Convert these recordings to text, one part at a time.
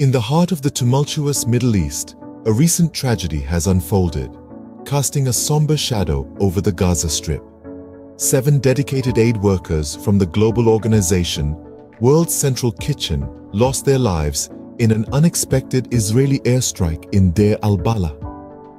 In the heart of the tumultuous Middle East, a recent tragedy has unfolded, casting a somber shadow over the Gaza Strip. 7 dedicated aid workers from the global organization, World Central Kitchen, lost their lives in an unexpected Israeli airstrike in Deir al-Balah.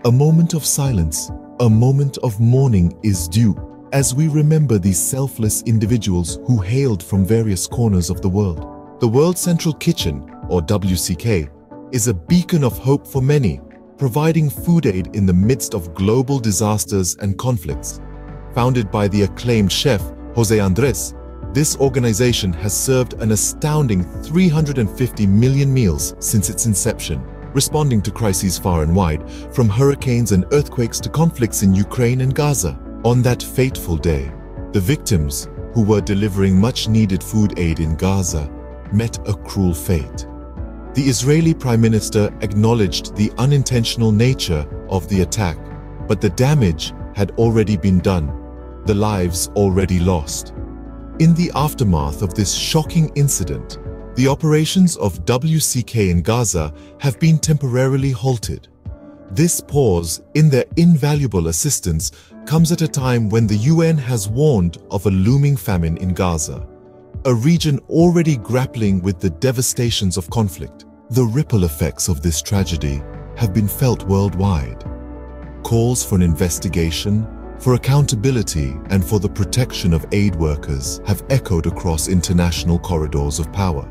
A moment of silence, a moment of mourning is due as we remember these selfless individuals who hailed from various corners of the world. The World Central Kitchen, or WCK, is a beacon of hope for many, providing food aid in the midst of global disasters and conflicts. Founded by the acclaimed chef José Andrés, this organization has served an astounding 350 million meals since its inception, responding to crises far and wide, from hurricanes and earthquakes to conflicts in Ukraine and Gaza. On that fateful day, the victims, who were delivering much-needed food aid in Gaza, met a cruel fate. The Israeli Prime Minister acknowledged the unintentional nature of the attack, but the damage had already been done, the lives already lost. In the aftermath of this shocking incident, the operations of WCK in Gaza have been temporarily halted. This pause in their invaluable assistance comes at a time when the UN has warned of a looming famine in Gaza, a region already grappling with the devastations of conflict. The ripple effects of this tragedy have been felt worldwide. Calls for an investigation, for accountability, and for the protection of aid workers have echoed across international corridors of power.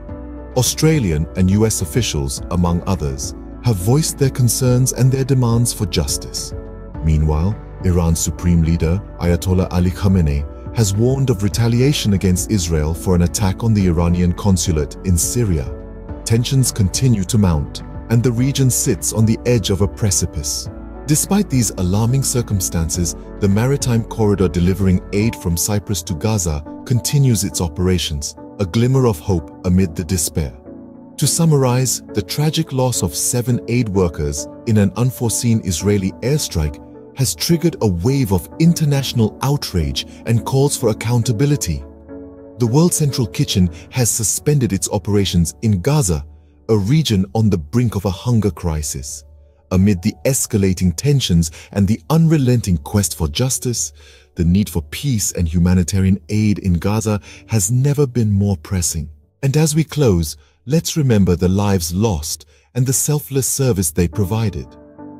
Australian and US officials, among others, have voiced their concerns and their demands for justice. Meanwhile, Iran's supreme leader, Ayatollah Ali Khamenei, has warned of retaliation against Israel for an attack on the Iranian consulate in Syria. Tensions continue to mount, and the region sits on the edge of a precipice. Despite these alarming circumstances, the maritime corridor delivering aid from Cyprus to Gaza continues its operations, a glimmer of hope amid the despair. To summarize, the tragic loss of 7 aid workers in an unforeseen Israeli airstrike has triggered a wave of international outrage and calls for accountability. The World Central Kitchen has suspended its operations in Gaza, a region on the brink of a hunger crisis. Amid the escalating tensions and the unrelenting quest for justice, the need for peace and humanitarian aid in Gaza has never been more pressing. And as we close, let's remember the lives lost and the selfless service they provided.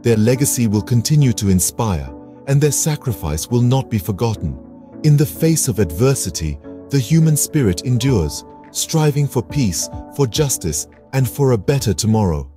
Their legacy will continue to inspire, and their sacrifice will not be forgotten. In the face of adversity, the human spirit endures, striving for peace, for justice, and for a better tomorrow.